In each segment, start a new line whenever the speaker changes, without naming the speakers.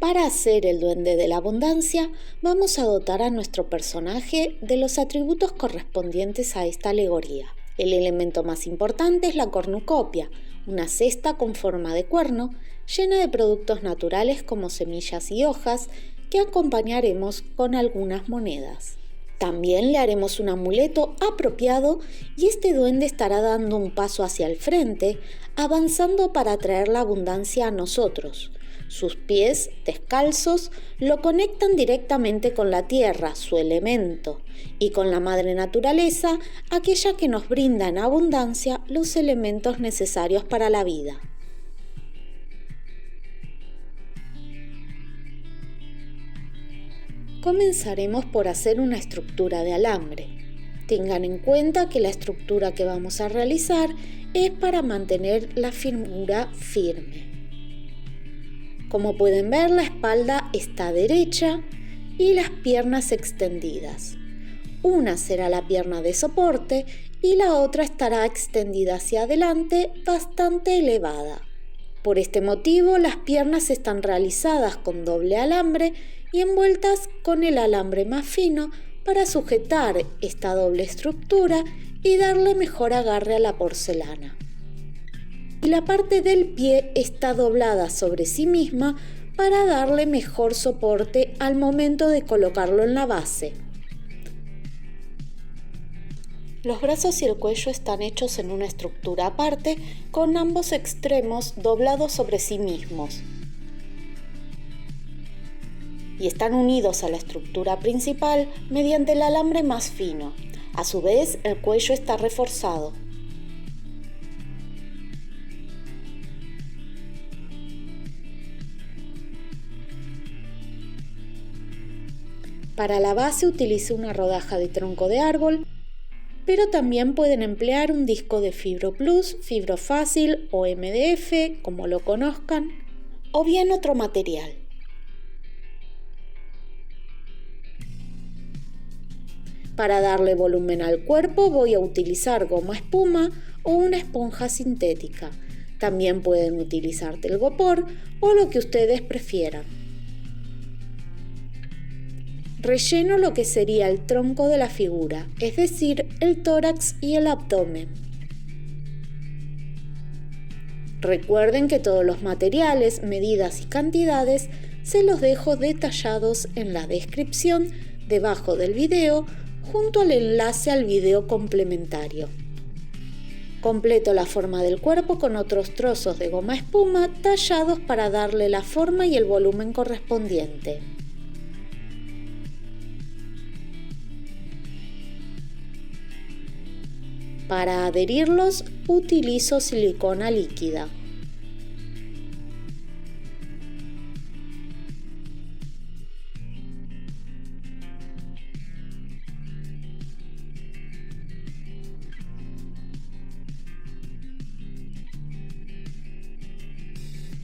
Para hacer el duende de la abundancia, vamos a dotar a nuestro personaje de los atributos correspondientes a esta alegoría. El elemento más importante es la cornucopia, una cesta con forma de cuerno, llena de productos naturales como semillas y hojas, que acompañaremos con algunas monedas. También le haremos un amuleto apropiado y este duende estará dando un paso hacia el frente, avanzando para traer la abundancia a nosotros. Sus pies, descalzos, lo conectan directamente con la tierra, su elemento, y con la madre naturaleza, aquella que nos brinda en abundancia los elementos necesarios para la vida. Comenzaremos por hacer una estructura de alambre. Tengan en cuenta que la estructura que vamos a realizar es para mantener la figura firme. Como pueden ver, la espalda está derecha y las piernas extendidas. Una será la pierna de soporte y la otra estará extendida hacia adelante, bastante elevada. Por este motivo, las piernas están realizadas con doble alambre y envueltas con el alambre más fino para sujetar esta doble estructura y darle mejor agarre a la porcelana. Y la parte del pie está doblada sobre sí misma para darle mejor soporte al momento de colocarlo en la base. Los brazos y el cuello están hechos en una estructura aparte, con ambos extremos doblados sobre sí mismos. Y están unidos a la estructura principal mediante el alambre más fino. A su vez, el cuello está reforzado. Para la base utilicé una rodaja de tronco de árbol, pero también pueden emplear un disco de Fibro Plus, Fibro Fácil o MDF, como lo conozcan, o bien otro material. Para darle volumen al cuerpo voy a utilizar goma espuma o una esponja sintética. También pueden utilizar telgopor o lo que ustedes prefieran. Relleno lo que sería el tronco de la figura, es decir, el tórax y el abdomen. Recuerden que todos los materiales, medidas y cantidades se los dejo detallados en la descripción debajo del video junto al enlace al video complementario. Completo la forma del cuerpo con otros trozos de goma espuma tallados para darle la forma y el volumen correspondiente. Para adherirlos utilizo silicona líquida.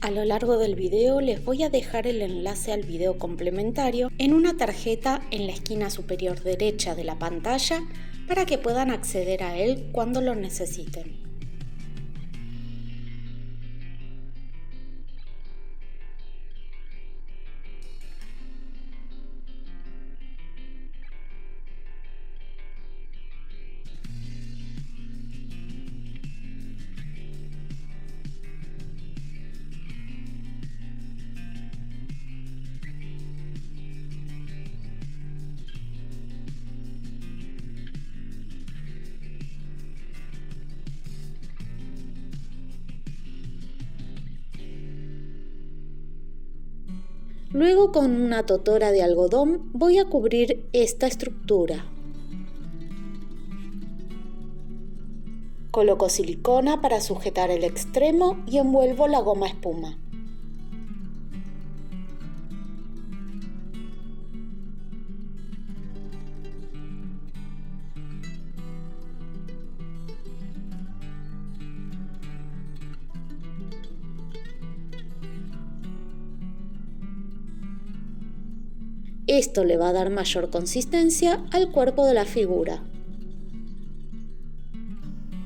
A lo largo del video les voy a dejar el enlace al video complementario en una tarjeta en la esquina superior derecha de la pantalla para que puedan acceder a él cuando lo necesiten. Luego con una totora de algodón voy a cubrir esta estructura. Coloco silicona para sujetar el extremo y envuelvo la goma espuma. Esto le va a dar mayor consistencia al cuerpo de la figura.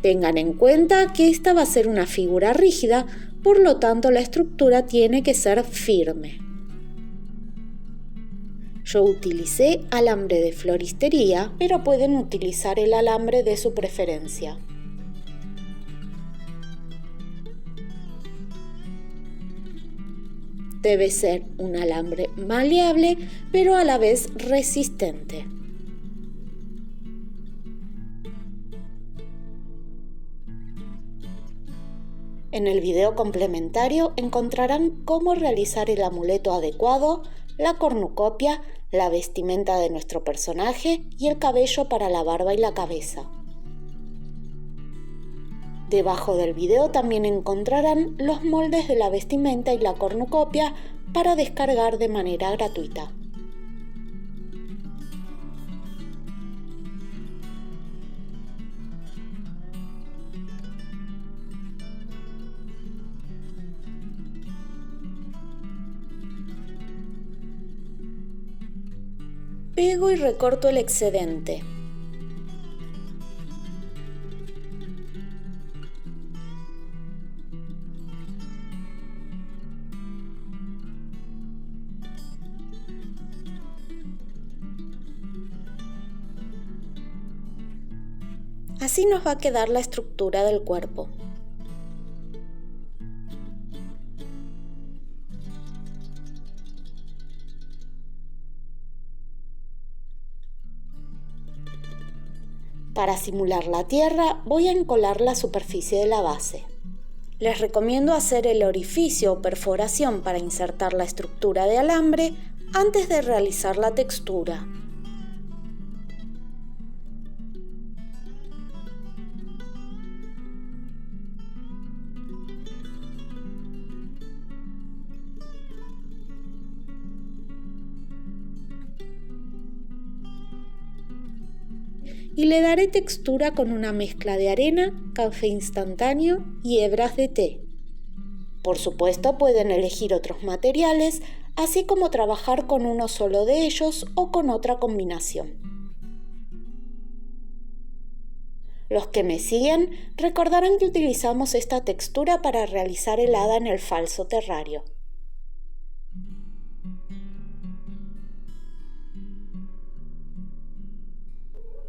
Tengan en cuenta que esta va a ser una figura rígida, por lo tanto la estructura tiene que ser firme. Yo utilicé alambre de floristería, pero pueden utilizar el alambre de su preferencia. Debe ser un alambre maleable, pero a la vez resistente. En el video complementario encontrarán cómo realizar el amuleto adecuado, la cornucopia, la vestimenta de nuestro personaje y el cabello para la barba y la cabeza. Debajo del video también encontrarán los moldes de la vestimenta y la cornucopia para descargar de manera gratuita. Pego y recorto el excedente. Así nos va a quedar la estructura del cuerpo. Para simular la tierra, voy a encolar la superficie de la base. Les recomiendo hacer el orificio o perforación para insertar la estructura de alambre antes de realizar la textura. Y le daré textura con una mezcla de arena, café instantáneo y hebras de té. Por supuesto, pueden elegir otros materiales, así como trabajar con uno solo de ellos o con otra combinación. Los que me siguen recordarán que utilizamos esta textura para realizar el hada en el falso terrario.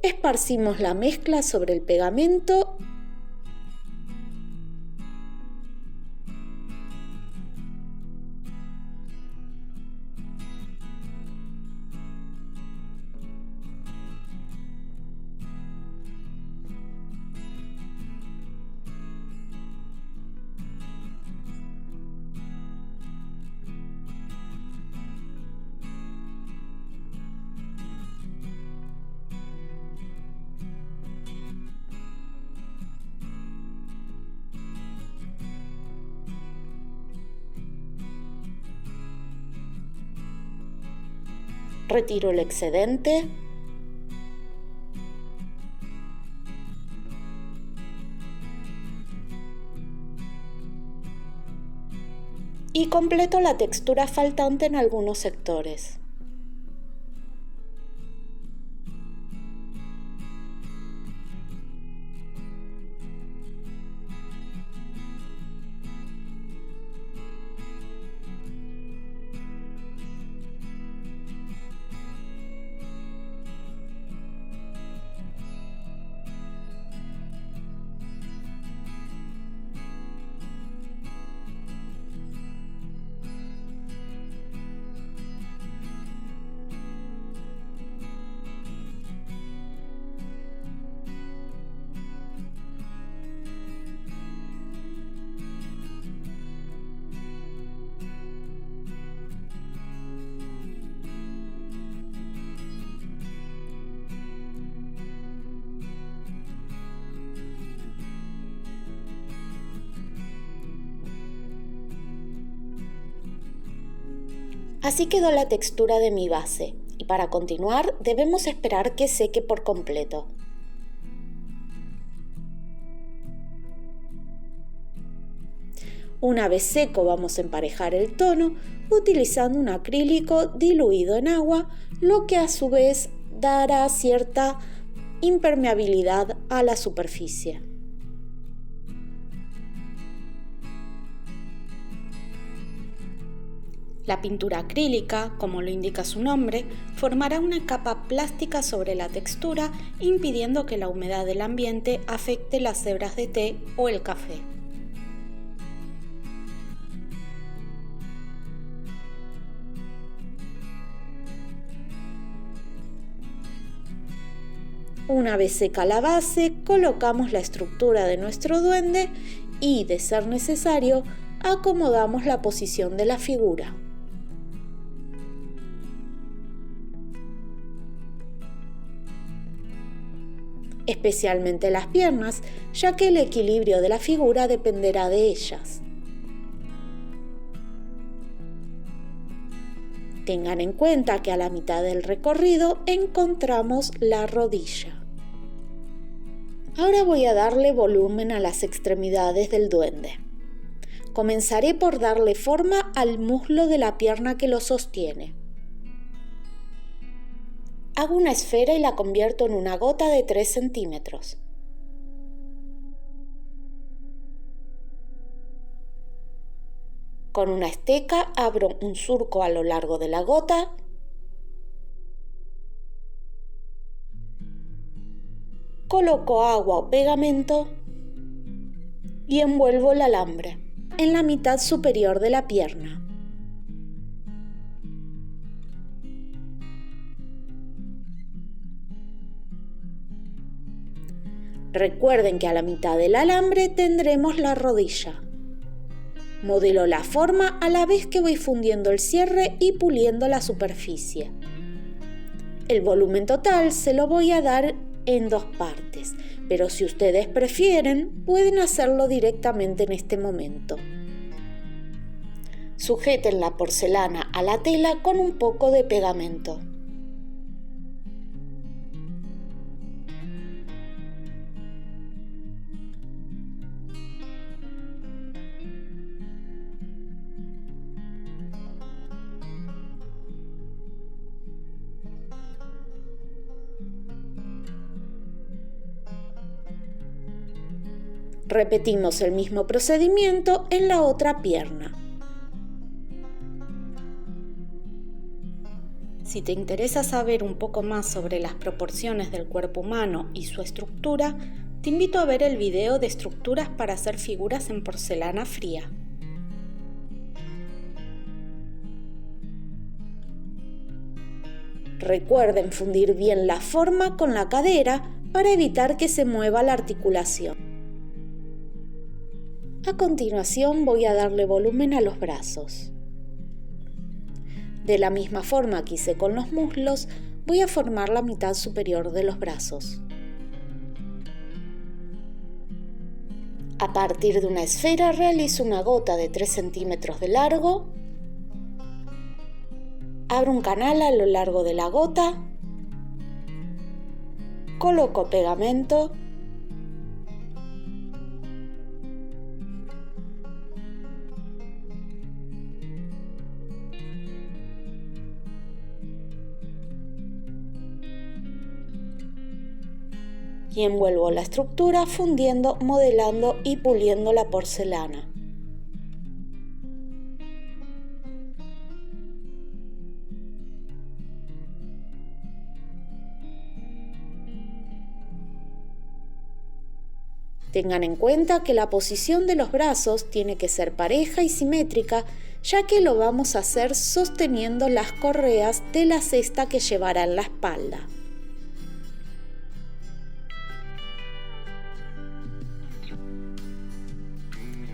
Esparcimos la mezcla sobre el pegamento retiro el excedente y completo la textura faltante en algunos sectores. Así quedó la textura de mi base y para continuar debemos esperar que seque por completo. Una vez seco vamos a emparejar el tono utilizando un acrílico diluido en agua, lo que a su vez dará cierta impermeabilidad a la superficie. La pintura acrílica, como lo indica su nombre, formará una capa plástica sobre la textura, impidiendo que la humedad del ambiente afecte las hebras de té o el café. Una vez seca la base, colocamos la estructura de nuestro duende y, de ser necesario, acomodamos la posición de la figura. Especialmente las piernas, ya que el equilibrio de la figura dependerá de ellas. Tengan en cuenta que a la mitad del recorrido encontramos la rodilla. Ahora voy a darle volumen a las extremidades del duende. Comenzaré por darle forma al muslo de la pierna que lo sostiene. Hago una esfera y la convierto en una gota de 3 centímetros. Con una esteca abro un surco a lo largo de la gota coloco agua o pegamento y envuelvo el alambre en la mitad superior de la pierna. Recuerden que a la mitad del alambre tendremos la rodilla. Modelo la forma a la vez que voy fundiendo el cierre y puliendo la superficie. El volumen total se lo voy a dar en 2 partes, pero si ustedes prefieren, pueden hacerlo directamente en este momento. Sujeten la porcelana a la tela con un poco de pegamento. Repetimos el mismo procedimiento en la otra pierna. Si te interesa saber un poco más sobre las proporciones del cuerpo humano y su estructura, te invito a ver el video de estructuras para hacer figuras en porcelana fría. Recuerden fundir bien la forma con la cadera para evitar que se mueva la articulación. A continuación voy a darle volumen a los brazos. De la misma forma que hice con los muslos, voy a formar la mitad superior de los brazos. A partir de una esfera realizo una gota de 3 centímetros de largo. Abro un canal a lo largo de la gota. Coloco pegamento. Y envuelvo la estructura fundiendo, modelando y puliendo la porcelana. Tengan en cuenta que la posición de los brazos tiene que ser pareja y simétrica, ya que lo vamos a hacer sosteniendo las correas de la cesta que llevará en la espalda.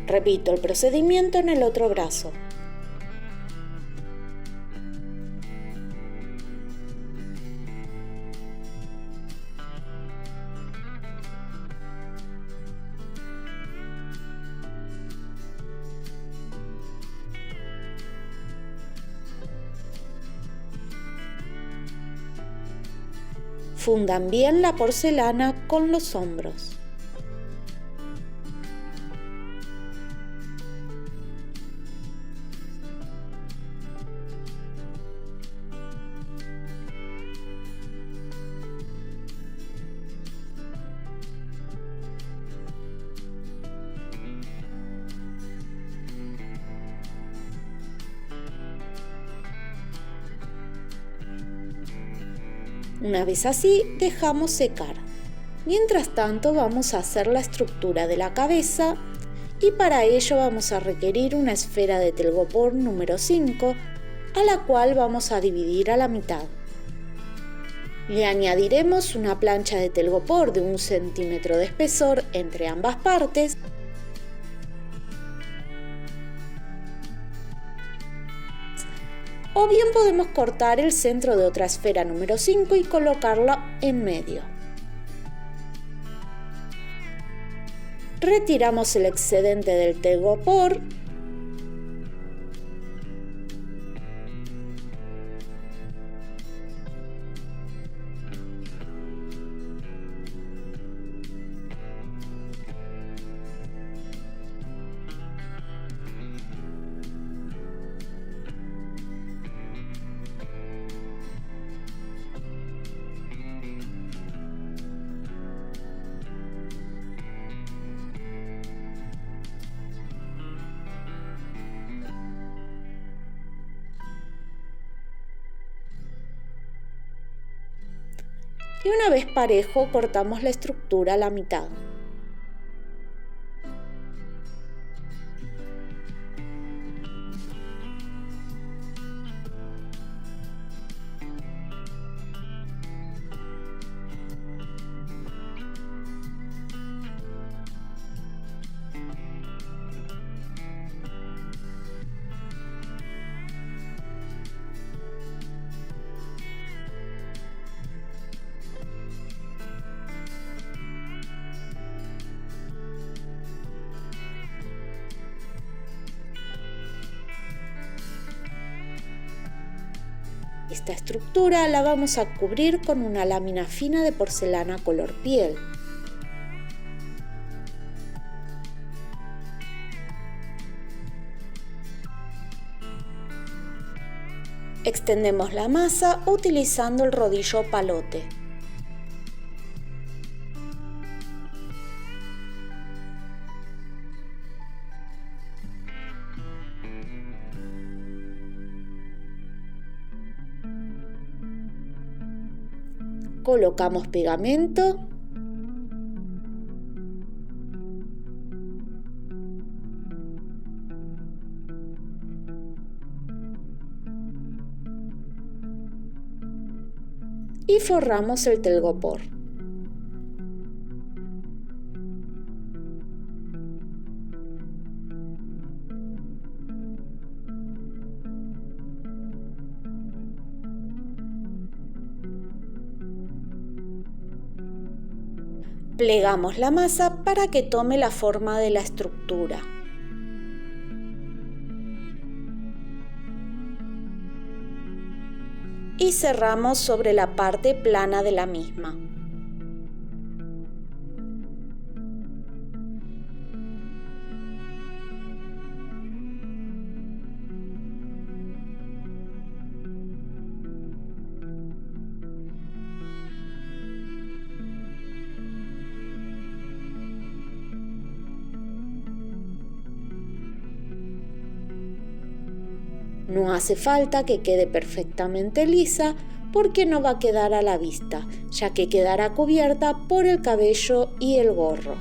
Repito el procedimiento en el otro brazo. Fundan bien la porcelana con los hombros. Una vez así, dejamos secar. Mientras tanto, vamos a hacer la estructura de la cabeza y para ello vamos a requerir una esfera de telgopor número 5, a la cual vamos a dividir a la mitad. Le añadiremos una plancha de telgopor de 1 centímetro de espesor entre ambas partes. O bien podemos cortar el centro de otra esfera número 5 y colocarla en medio. Retiramos el excedente del telgopor. Y una vez parejo, cortamos la estructura a la mitad. Esta estructura la vamos a cubrir con una lámina fina de porcelana color piel. Extendemos la masa utilizando el rodillo o palote. Colocamos pegamento . Y forramos el telgopor. Plegamos la masa para que tome la forma de la estructura. Y cerramos sobre la parte plana de la misma. No hace falta que quede perfectamente lisa porque no va a quedar a la vista, ya que quedará cubierta por el cabello y el gorro.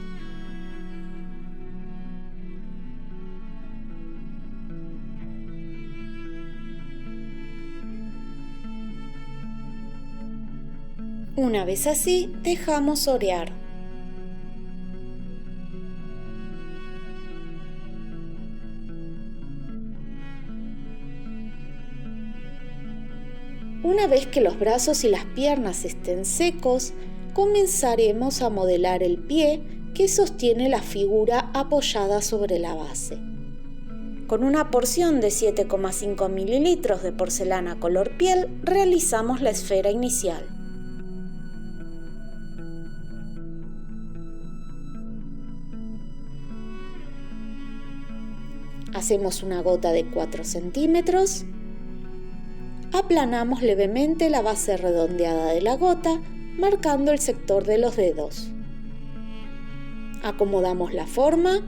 Una vez así, dejamos orear. Una vez que los brazos y las piernas estén secos, comenzaremos a modelar el pie que sostiene la figura apoyada sobre la base. Con una porción de 7,5 mililitros de porcelana color piel, realizamos la esfera inicial. Hacemos una gota de 4 centímetros. Aplanamos levemente la base redondeada de la gota, marcando el sector de los dedos. Acomodamos la forma.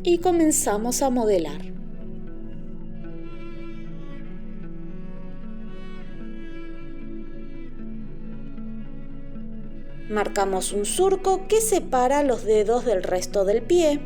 y comenzamos a modelar. Marcamos un surco que separa los dedos del resto del pie.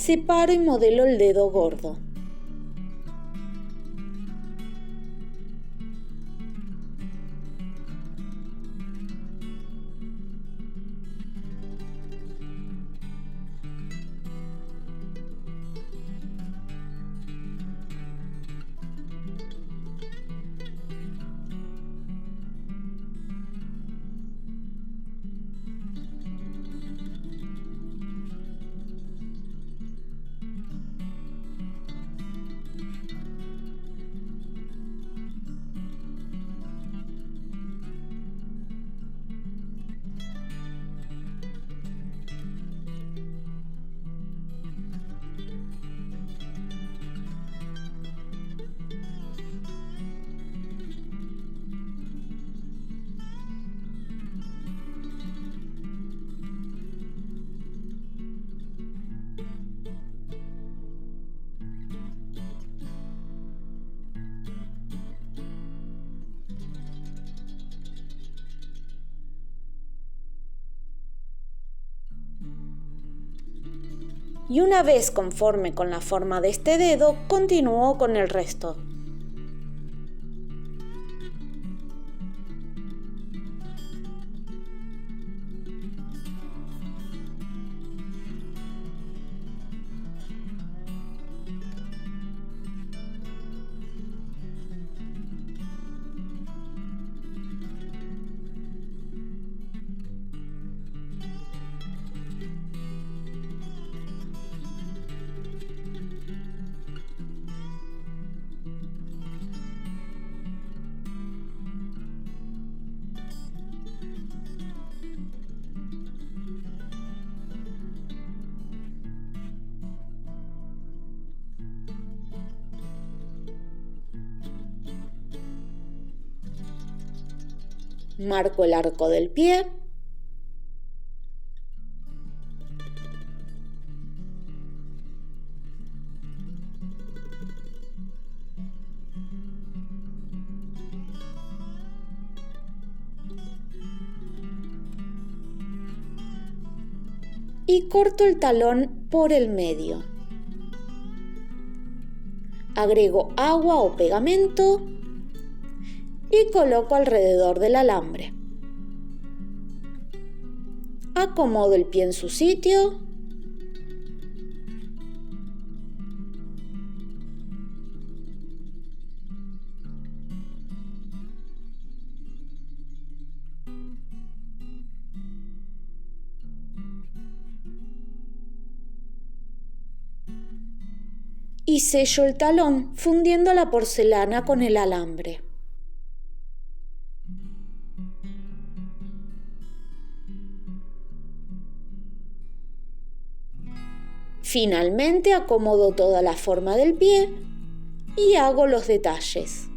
Separo y modelo el dedo gordo. Y una vez conforme con la forma de este dedo, continúo con el resto. Marco el arco del pie. Y corto el talón por el medio. Agrego agua o pegamento y coloco alrededor del alambre. Acomodo el pie en su sitio. Y sello el talón fundiendo la porcelana con el alambre. Finalmente acomodo toda la forma del pie y hago los detalles.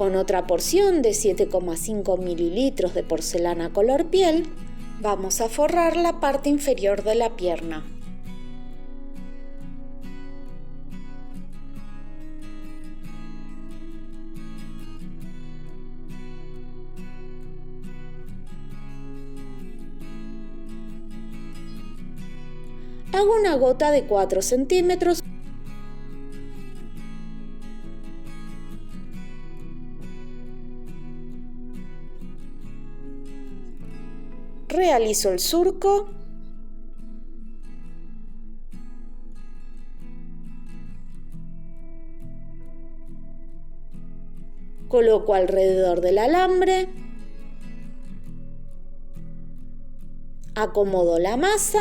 Con otra porción de 7,5 mililitros de porcelana color piel, vamos a forrar la parte inferior de la pierna. Hago una gota de 4 centímetros. Realizo el surco. Coloco alrededor del alambre. Acomodo la masa.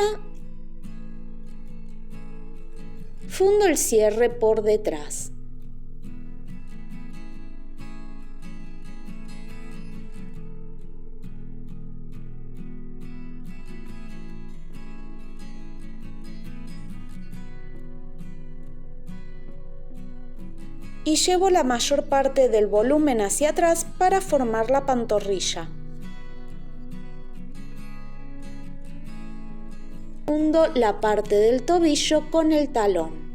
Fundo el cierre por detrás. Y llevo la mayor parte del volumen hacia atrás para formar la pantorrilla. Hundo la parte del tobillo con el talón.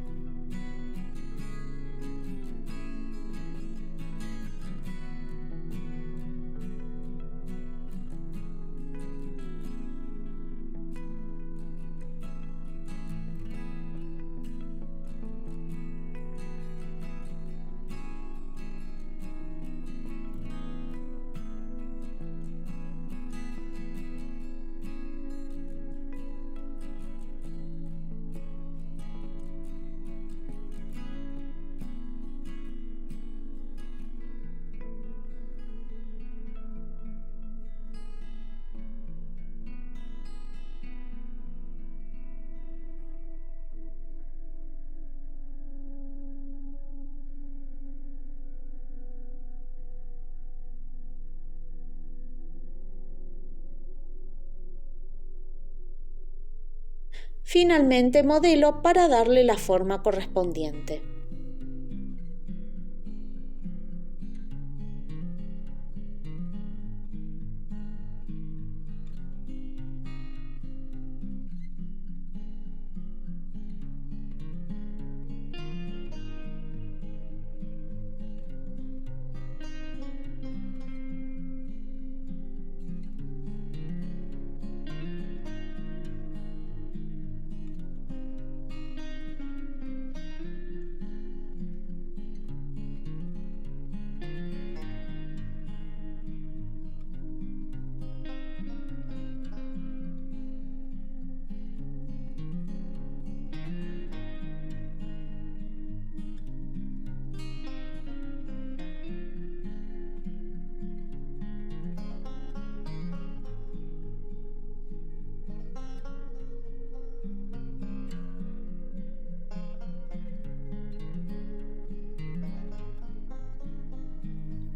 Finalmente modelo para darle la forma correspondiente.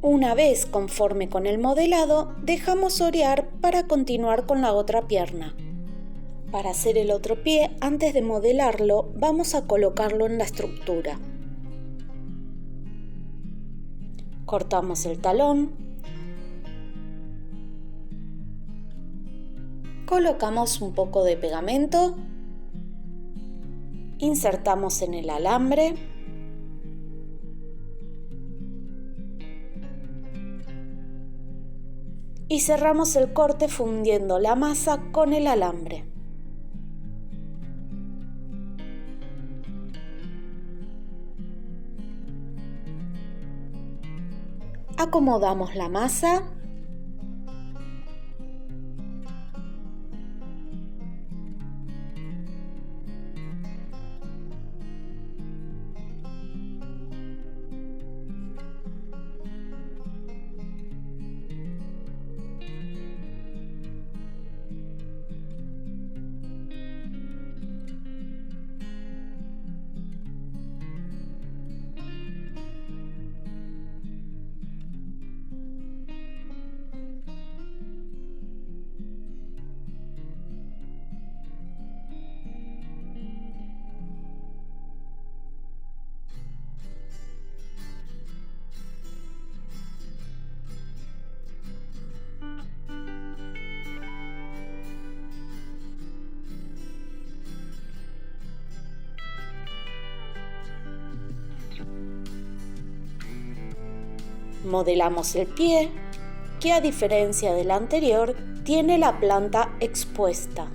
Una vez conforme con el modelado, dejamos orear para continuar con la otra pierna. Para hacer el otro pie, antes de modelarlo, vamos a colocarlo en la estructura. Cortamos el talón. Colocamos un poco de pegamento. Insertamos en el alambre. Y cerramos el corte fundiendo la masa con el alambre. Acomodamos la masa. Modelamos el pie, que a diferencia del anterior, tiene la planta expuesta.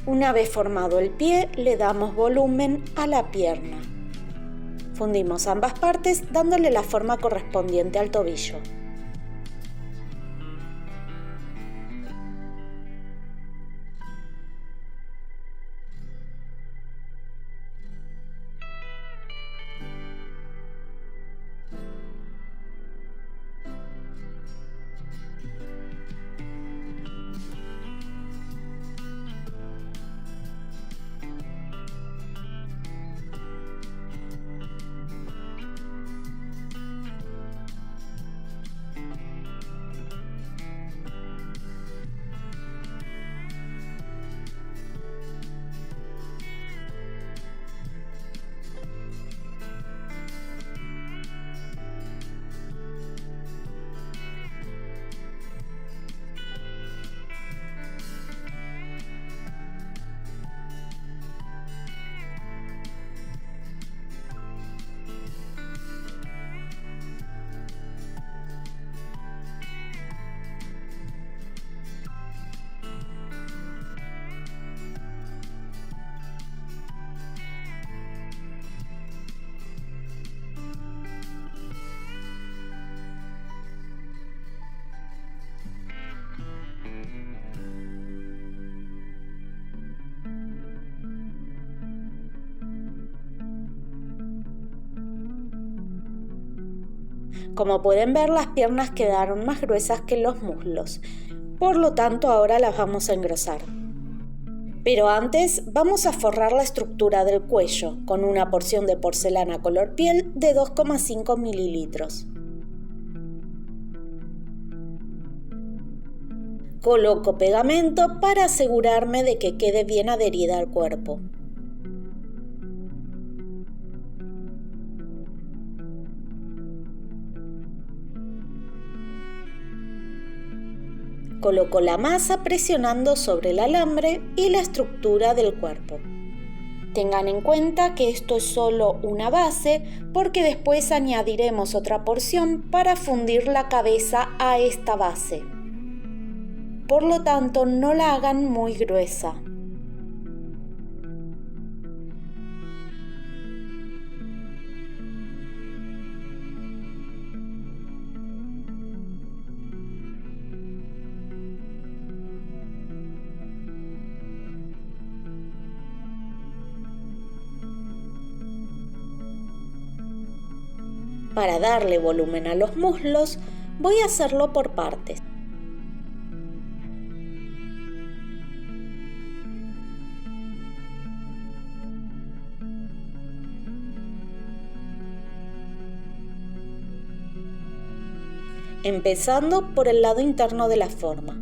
Una vez formado el pie, le damos volumen a la pierna. Fundimos ambas partes dándole la forma correspondiente al tobillo. Como pueden ver, las piernas quedaron más gruesas que los muslos, por lo tanto ahora las vamos a engrosar. Pero antes vamos a forrar la estructura del cuello con una porción de porcelana color piel de 2,5 mililitros. Coloco pegamento para asegurarme de que quede bien adherida al cuerpo. Coloco la masa presionando sobre el alambre y la estructura del cuerpo. Tengan en cuenta que esto es solo una base porque después añadiremos otra porción para fundir la cabeza a esta base. Por lo tanto, no la hagan muy gruesa. Para darle volumen a los muslos, voy a hacerlo por partes. empezando por el lado interno de la forma.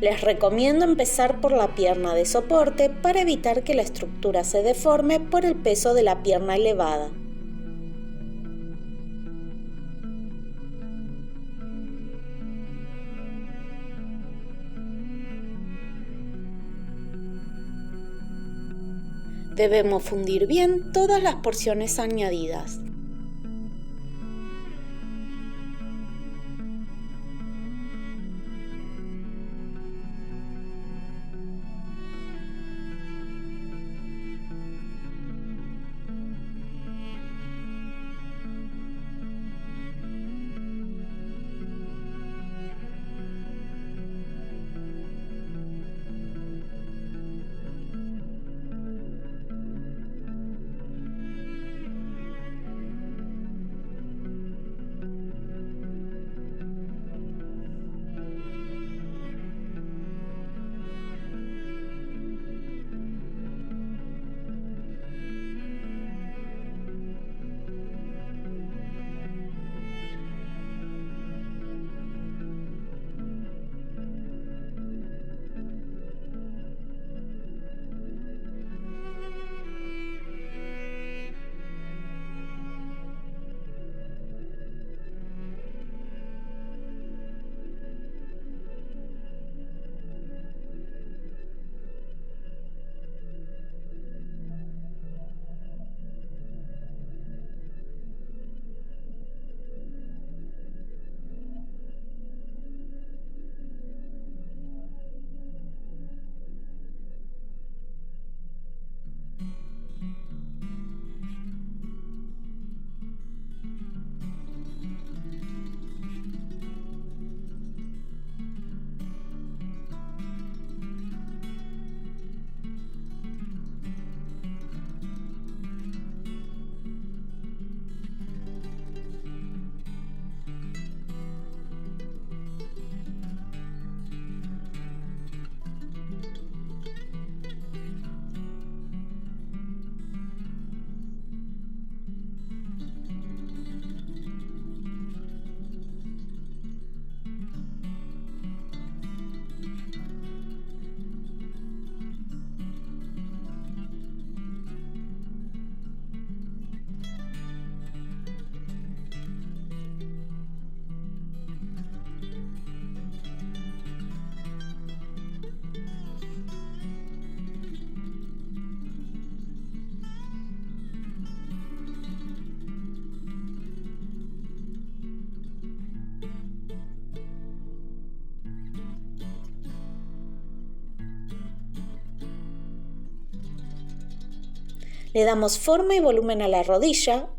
Les recomiendo empezar por la pierna de soporte para evitar que la estructura se deforme por el peso de la pierna elevada. Debemos fundir bien todas las porciones añadidas. Le damos forma y volumen a la rodilla.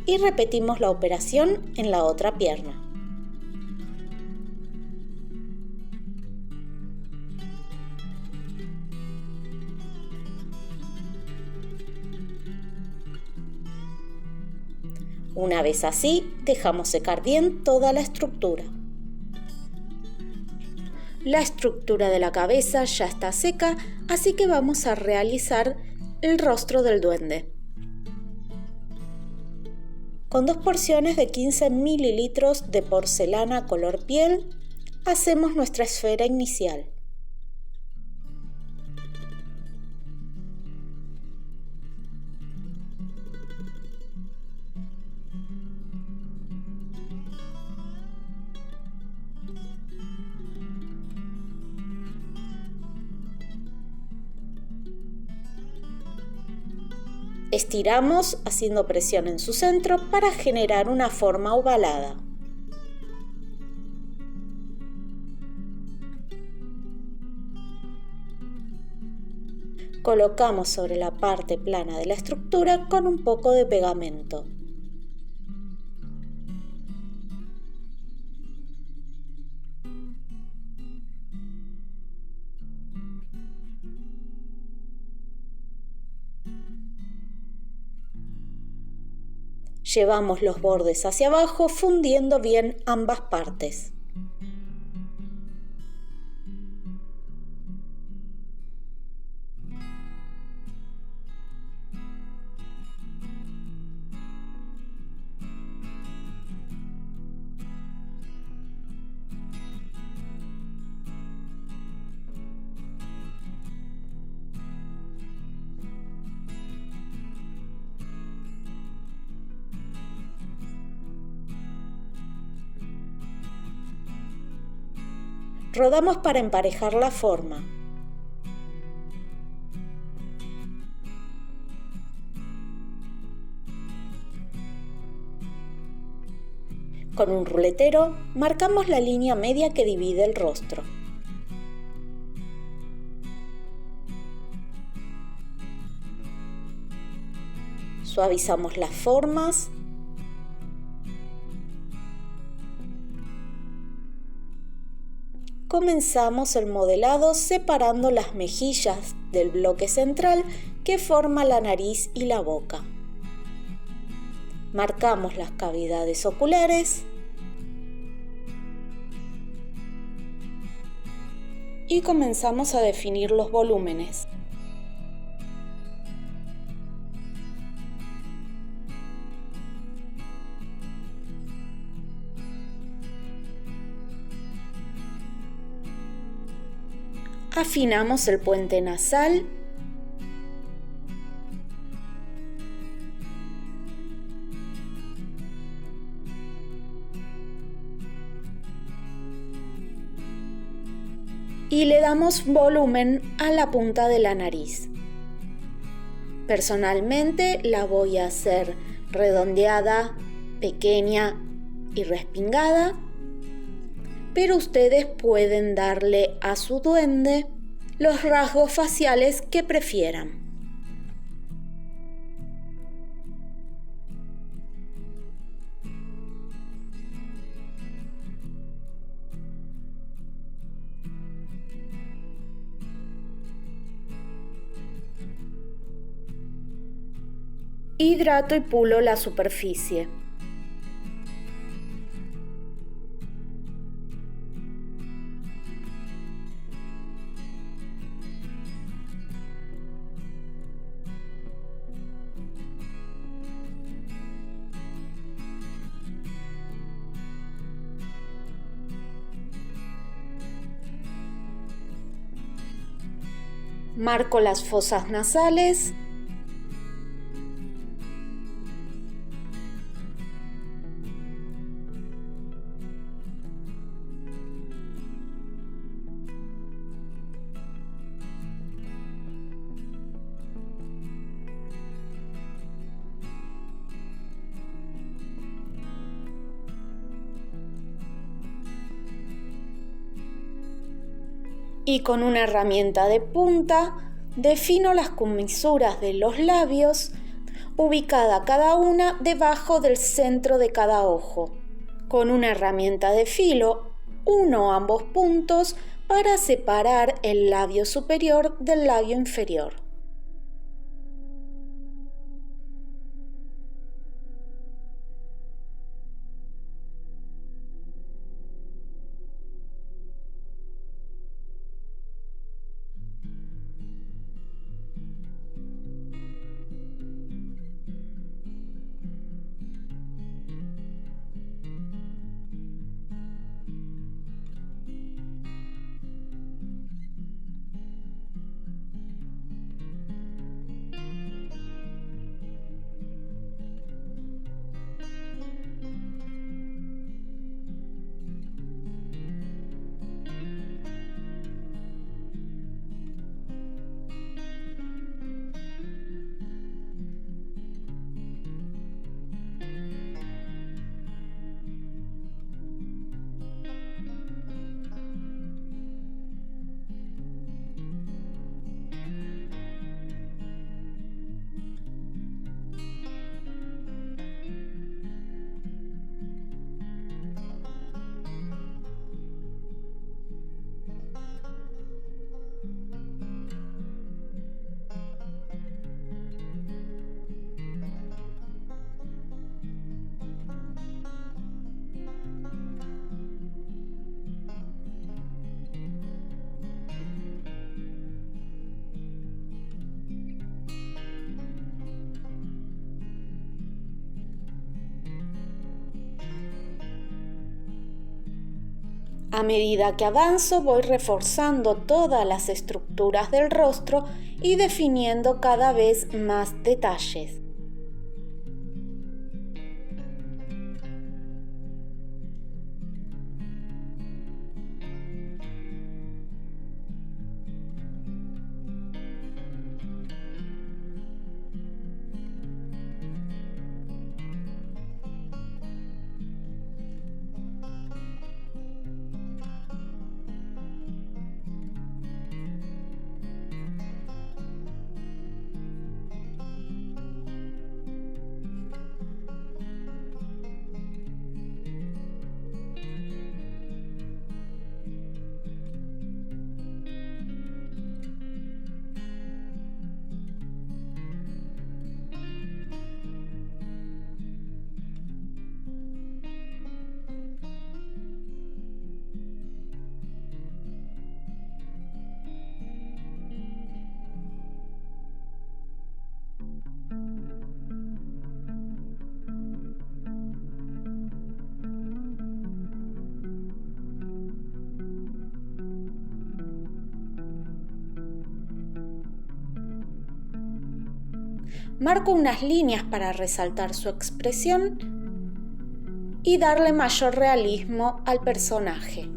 Y repetimos la operación en la otra pierna. Una vez así, dejamos secar bien toda la estructura. La estructura de la cabeza ya está seca, así que vamos a realizar el rostro del duende. Con 2 porciones de 15 mililitros de porcelana color piel, hacemos nuestra esfera inicial. Estiramos haciendo presión en su centro para generar una forma ovalada. Colocamos sobre la parte plana de la estructura con un poco de pegamento. Llevamos los bordes hacia abajo fundiendo bien ambas partes. Rodamos para emparejar la forma. Con un ruletero marcamos la línea media que divide el rostro. Suavizamos las formas. Comenzamos el modelado separando las mejillas del bloque central que forma la nariz y la boca. Marcamos las cavidades oculares y comenzamos a definir los volúmenes. Afinamos el puente nasal . Y le damos volumen a la punta de la nariz. Personalmente la voy a hacer redondeada, pequeña y respingada, pero ustedes pueden darle a su duende los rasgos faciales que prefieran. Hidrato y pulo la superficie. Marco las fosas nasales . Y con una herramienta de punta defino las comisuras de los labios, ubicada cada una debajo del centro de cada ojo. Con una herramienta de filo, uno ambos puntos para separar el labio superior del labio inferior. A medida que avanzo, voy reforzando todas las estructuras del rostro y definiendo cada vez más detalles. Marco unas líneas para resaltar su expresión y darle mayor realismo al personaje.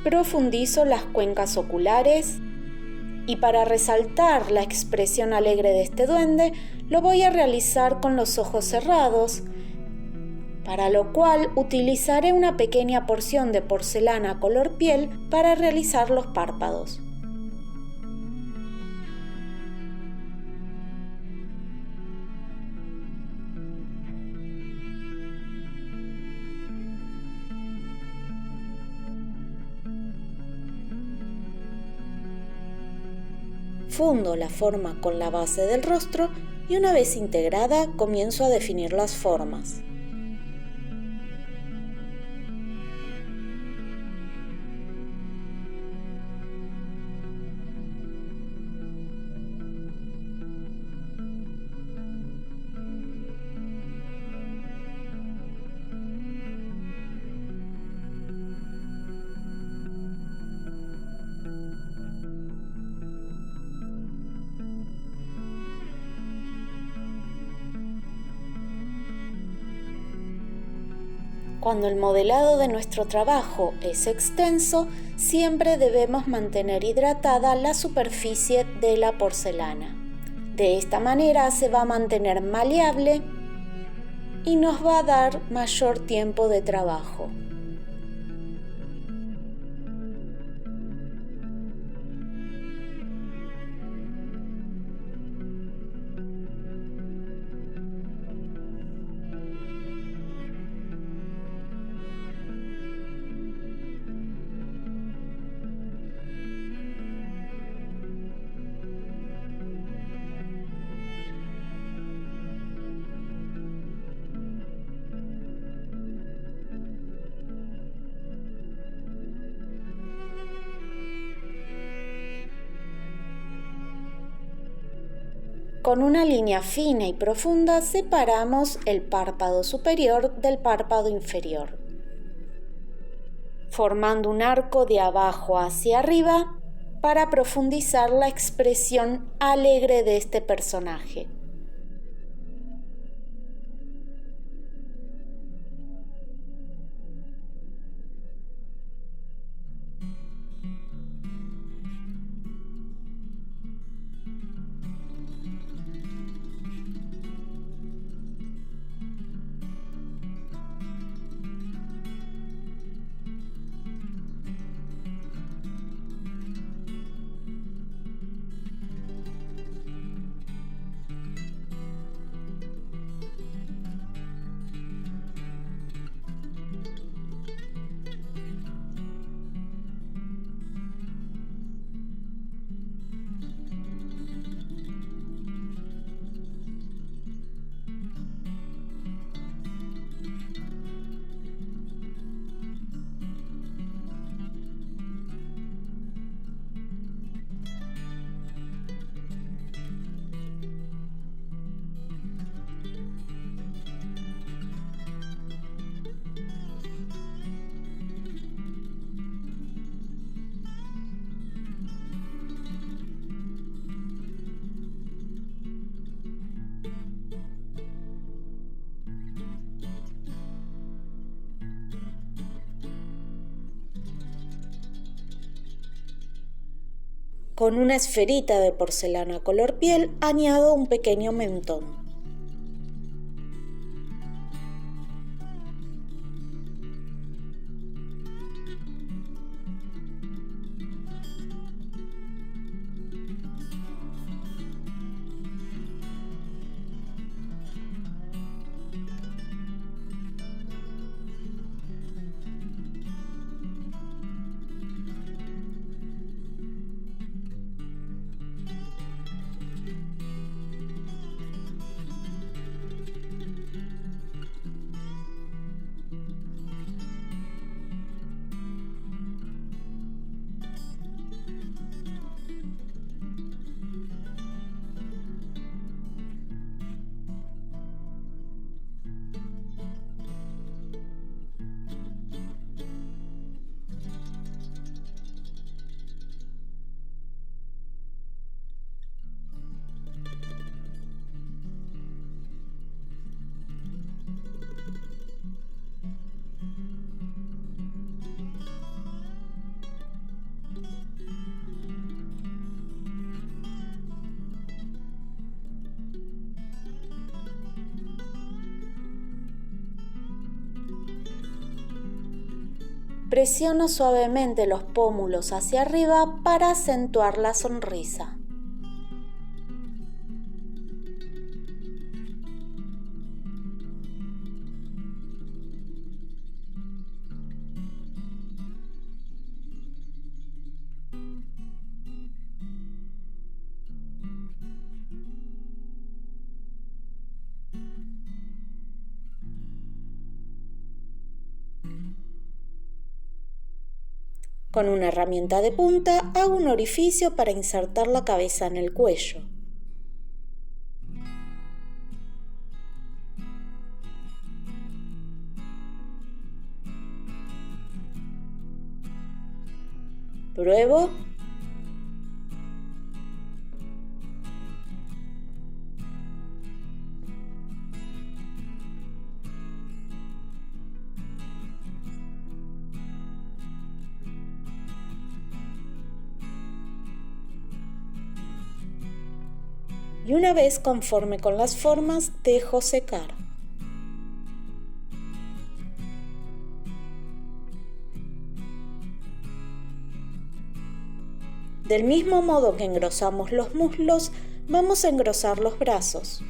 Profundizo las cuencas oculares y para resaltar la expresión alegre de este duende lo voy a realizar con los ojos cerrados, para lo cual utilizaré una pequeña porción de porcelana color piel para realizar los párpados. Fundo la forma con la base del rostro y una vez integrada comienzo a definir las formas. Cuando el modelado de nuestro trabajo es extenso, siempre debemos mantener hidratada la superficie de la porcelana. De esta manera se va a mantener maleable y nos va a dar mayor tiempo de trabajo. Con una línea fina y profunda separamos el párpado superior del párpado inferior, formando un arco de abajo hacia arriba para profundizar la expresión alegre de este personaje. Con una esferita de porcelana color piel añado un pequeño mentón. Presiono suavemente los pómulos hacia arriba para acentuar la sonrisa. Con una herramienta de punta hago un orificio para insertar la cabeza en el cuello. Pruebo. Y una vez conforme con las formas, dejo secar. Del mismo modo que engrosamos los muslos, vamos a engrosar los brazos.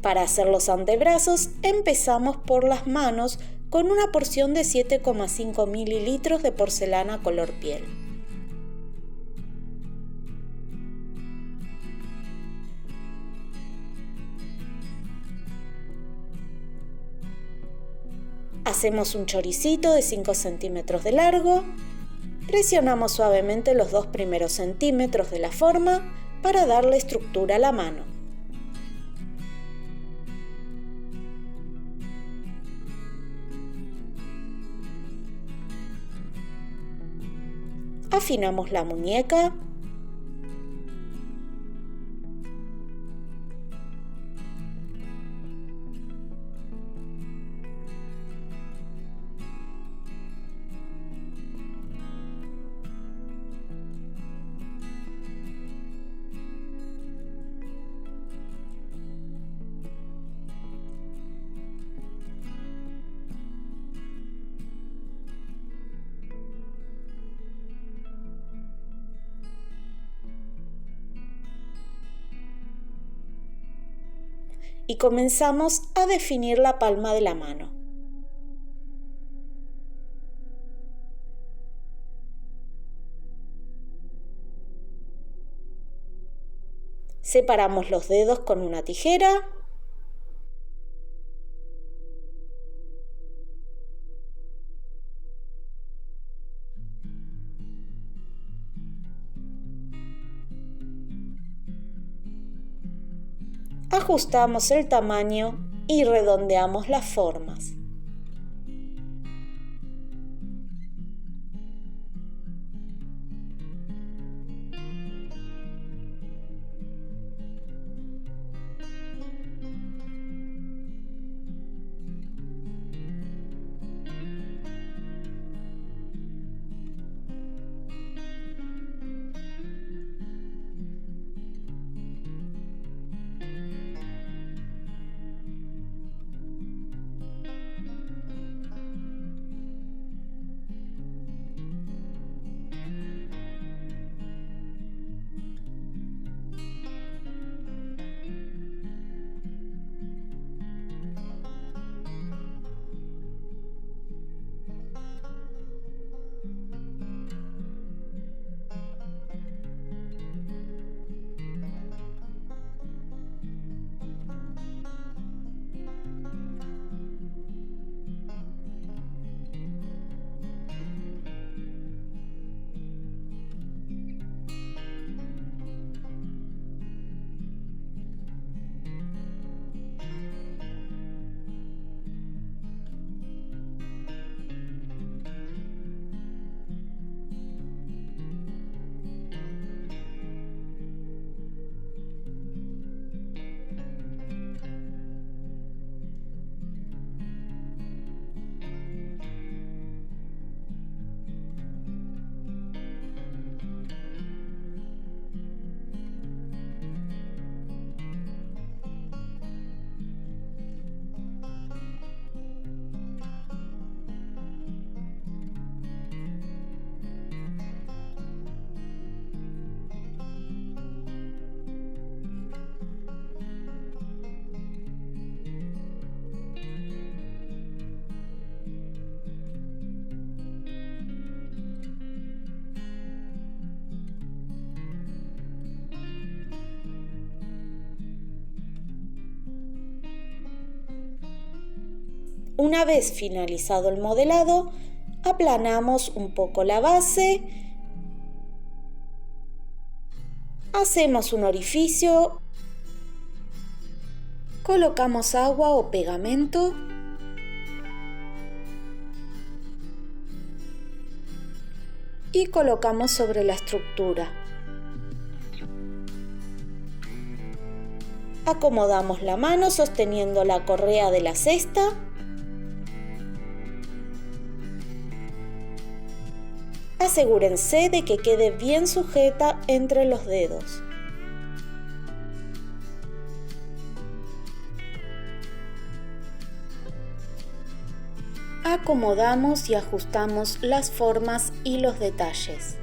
Para hacer los antebrazos empezamos por las manos con una porción de 7,5 mililitros de porcelana color piel. Hacemos un choricito de 5 centímetros de largo, presionamos suavemente los 2 primeros centímetros de la forma para darle estructura a la mano. Afinamos la muñeca y comenzamos a definir la palma de la mano. Separamos los dedos con una tijera. Ajustamos el tamaño y redondeamos las formas. Una vez finalizado el modelado, aplanamos un poco la base, hacemos un orificio, colocamos agua o pegamento y colocamos sobre la estructura. Acomodamos la mano sosteniendo la correa de la cesta. Asegúrense de que quede bien sujeta entre los dedos. Acomodamos y ajustamos las formas y los detalles.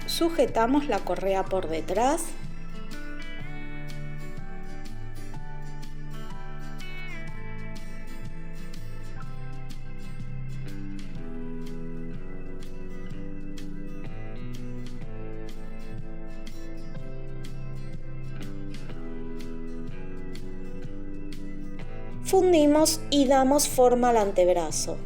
Sujetamos la correa por detrás. Fundimos y damos forma al antebrazo.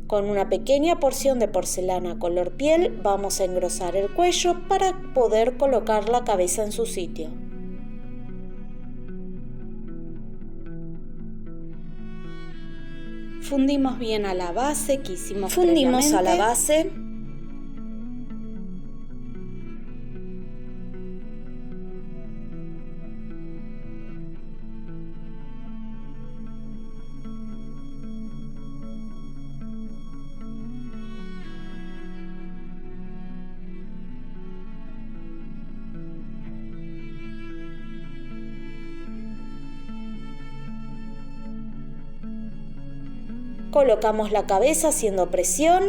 Con una pequeña porción de porcelana color piel vamos a engrosar el cuello para poder colocar la cabeza en su sitio.
Fundimos bien a la base que hicimos
Fundimos
previamente.
a la base. Colocamos la cabeza haciendo presión.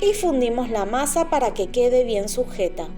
Y fundimos la masa para que quede bien sujeta.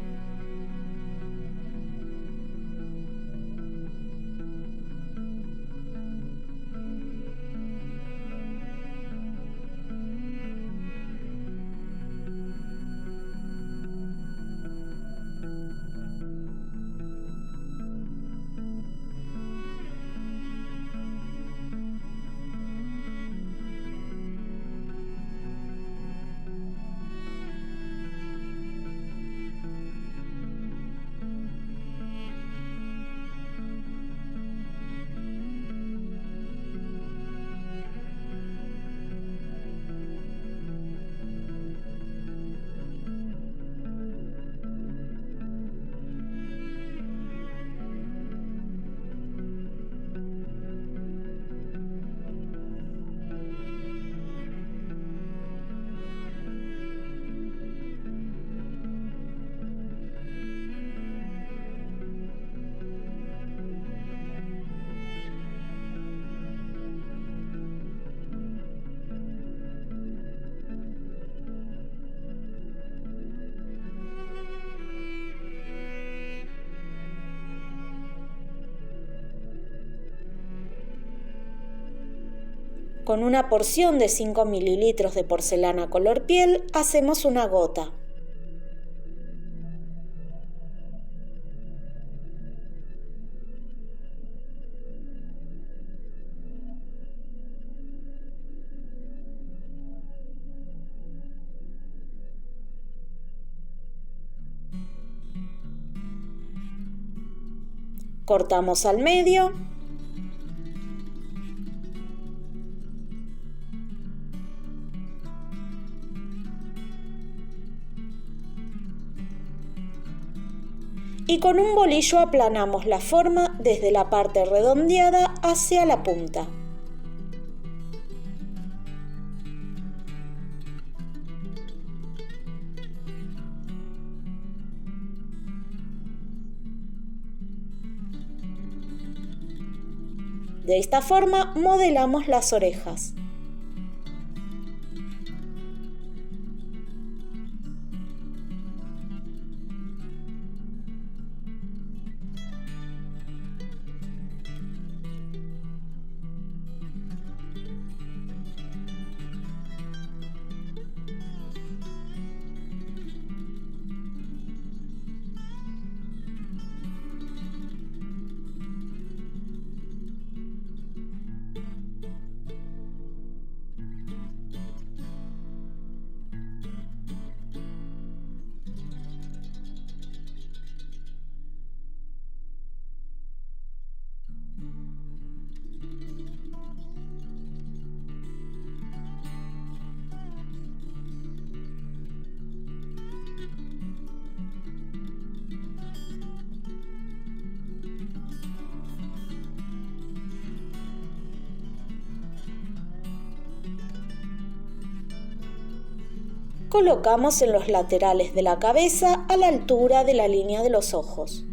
Con una porción de 5 mililitros de porcelana color piel hacemos una gota. Cortamos al medio. Y con un bolillo aplanamos la forma desde la parte redondeada hacia la punta. De esta forma modelamos las orejas. Colocamos en los laterales de la cabeza a la altura de la línea de los ojos.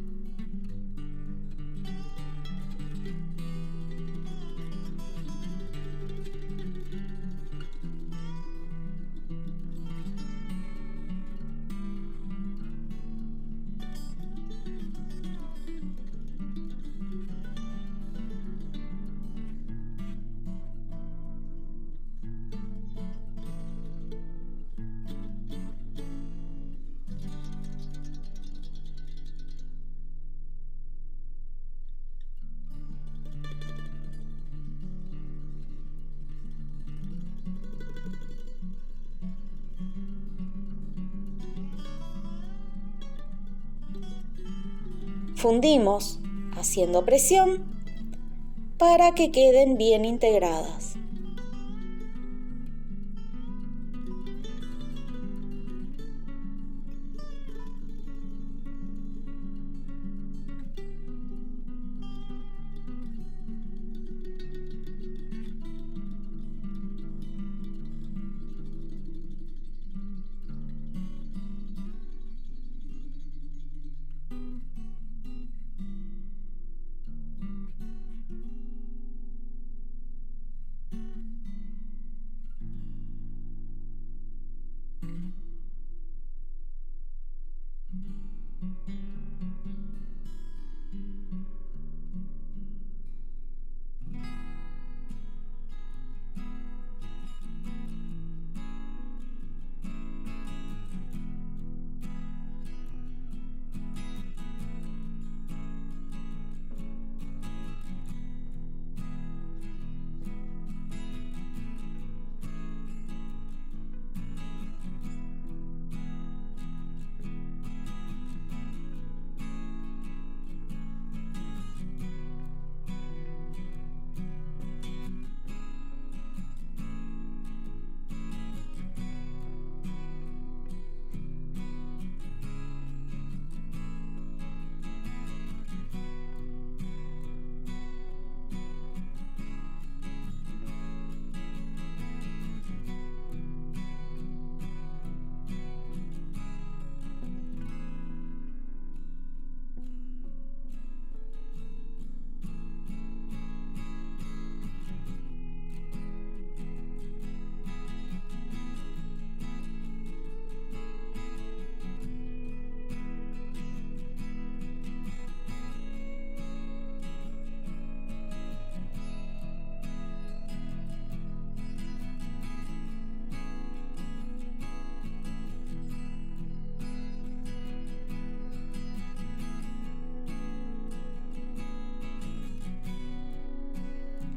Fundimos haciendo presión para que queden bien integradas.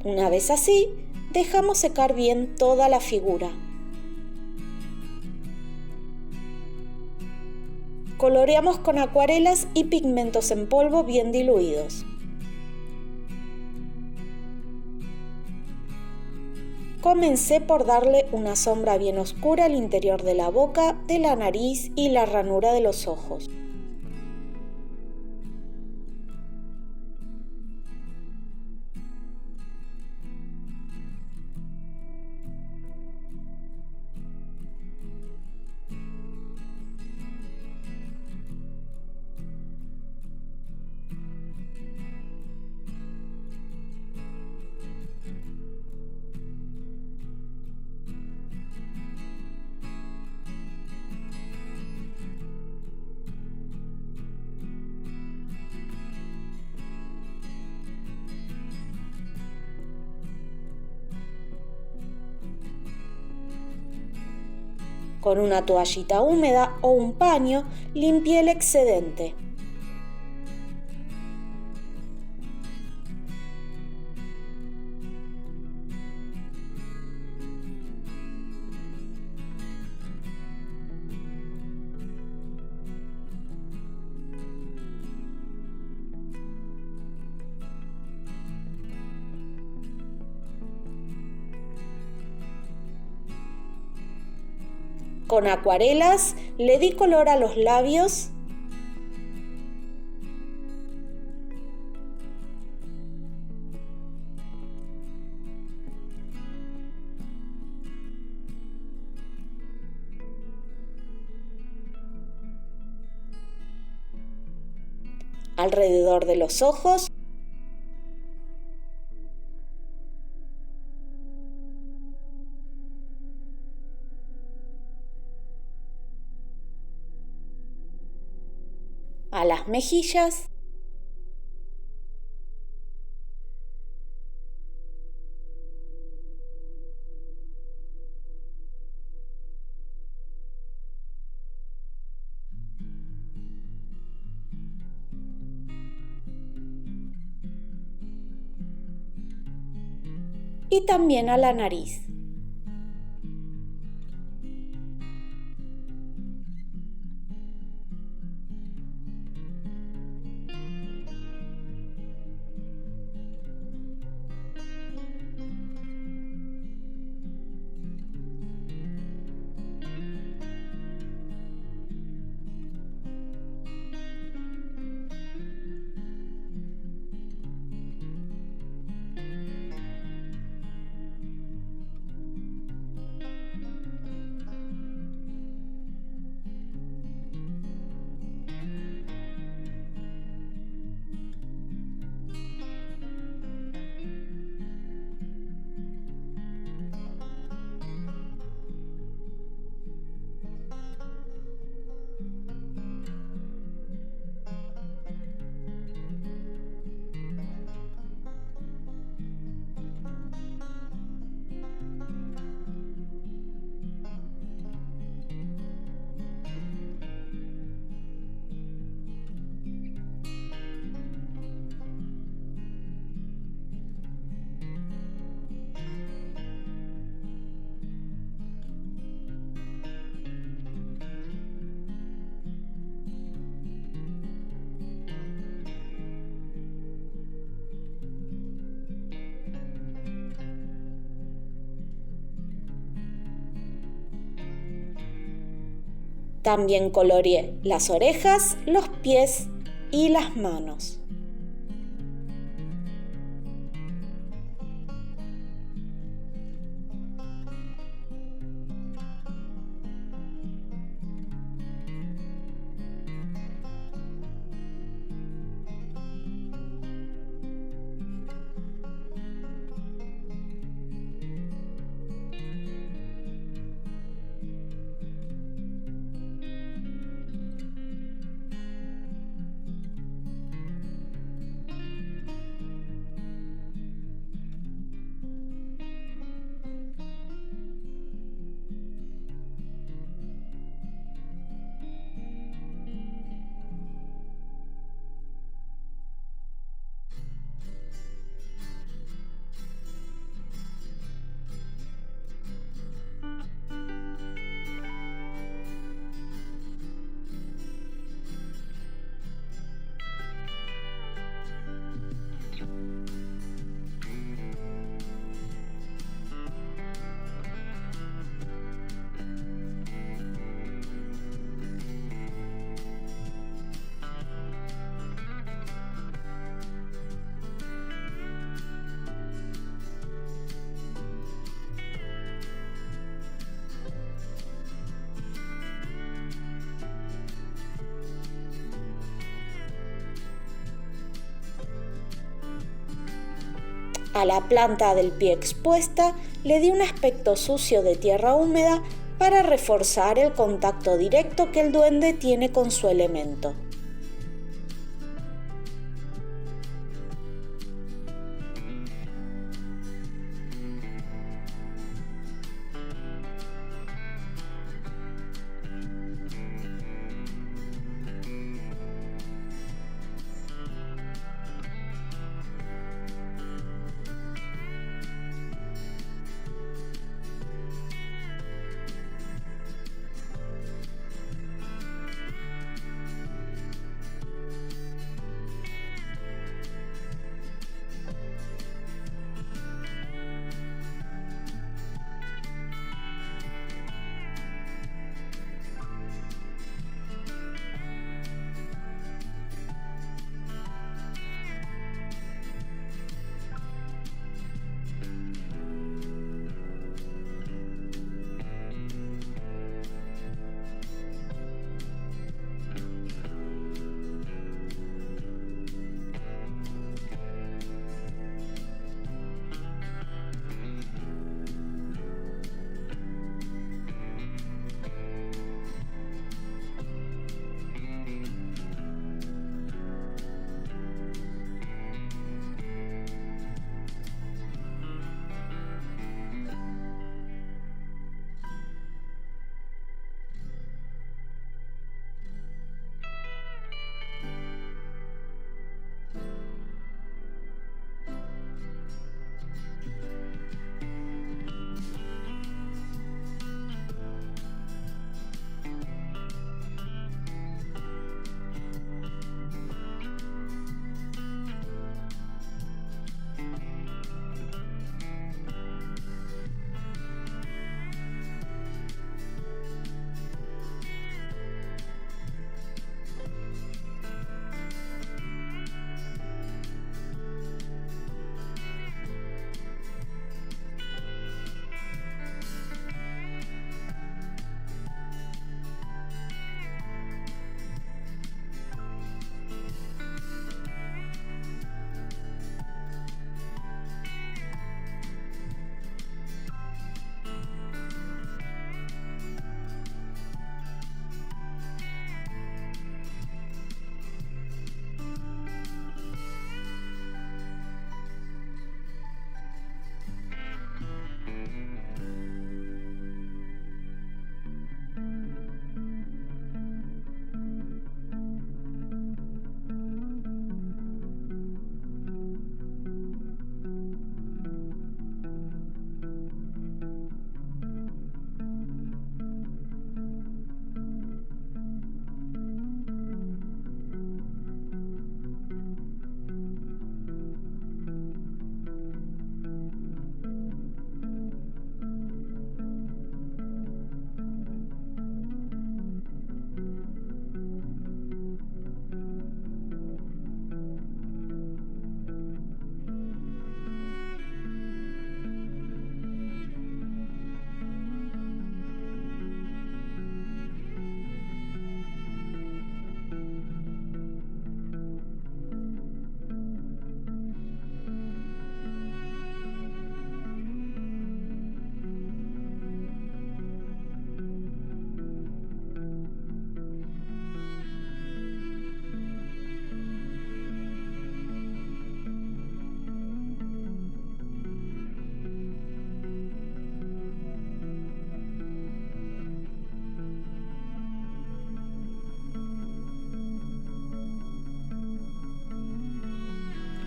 Una vez así, dejamos secar bien toda la figura. Coloreamos con acuarelas y pigmentos en polvo bien diluidos. Comencé por darle una sombra bien oscura al interior de la boca, de la nariz y la ranura de los ojos. Con una toallita húmeda o un paño, limpié el excedente. Con acuarelas le di color a los labios alrededor de los ojos a las mejillas y también a la nariz.
También coloreé las orejas, los pies y las manos. A la planta del pie expuesta le di un aspecto sucio de tierra húmeda para reforzar el contacto directo que el duende tiene con su elemento.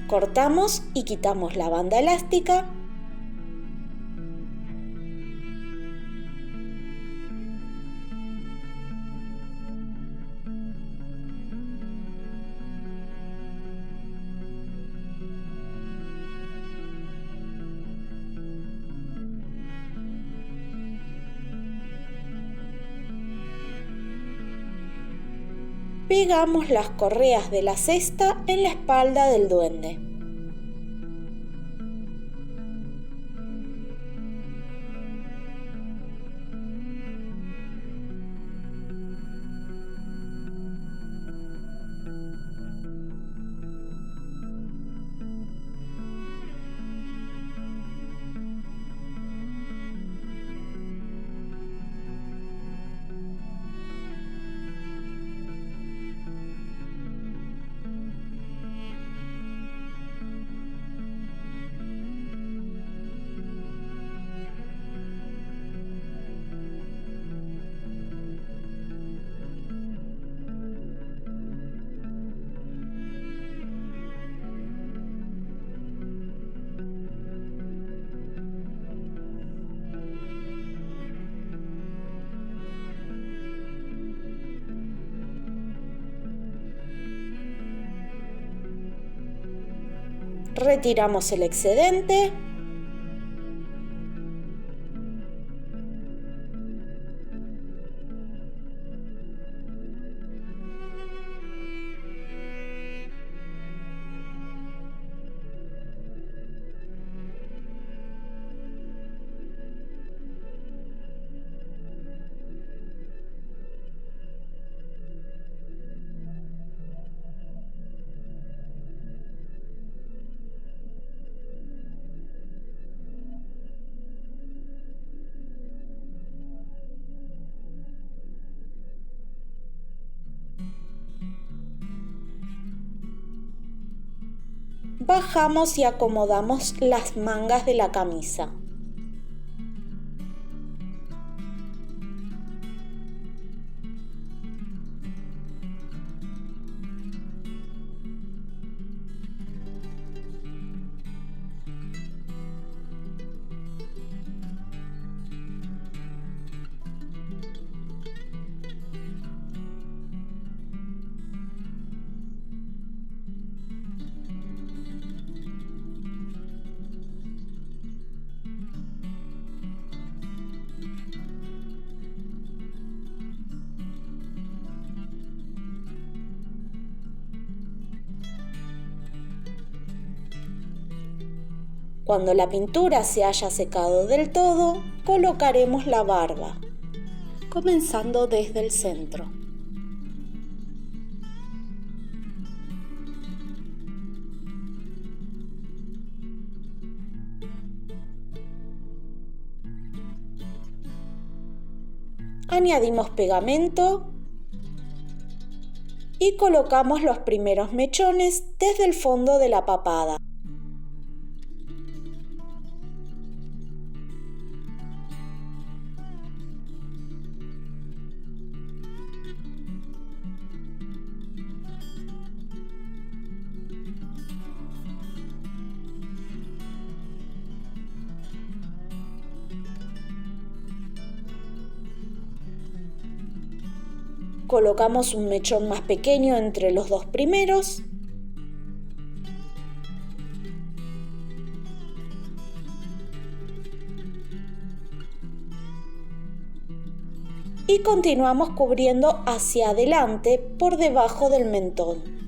Cortamos y quitamos la banda elástica. Pegamos las correas de la cesta en la espalda del duende. Retiramos el excedente. Bajamos y acomodamos las mangas de la camisa. Cuando la pintura se haya secado del todo, colocaremos la barba, comenzando desde el centro. Añadimos pegamento y colocamos los primeros mechones desde el fondo de la papada. Colocamos un mechón más pequeño entre los dos primeros. Y continuamos cubriendo hacia adelante por debajo del mentón.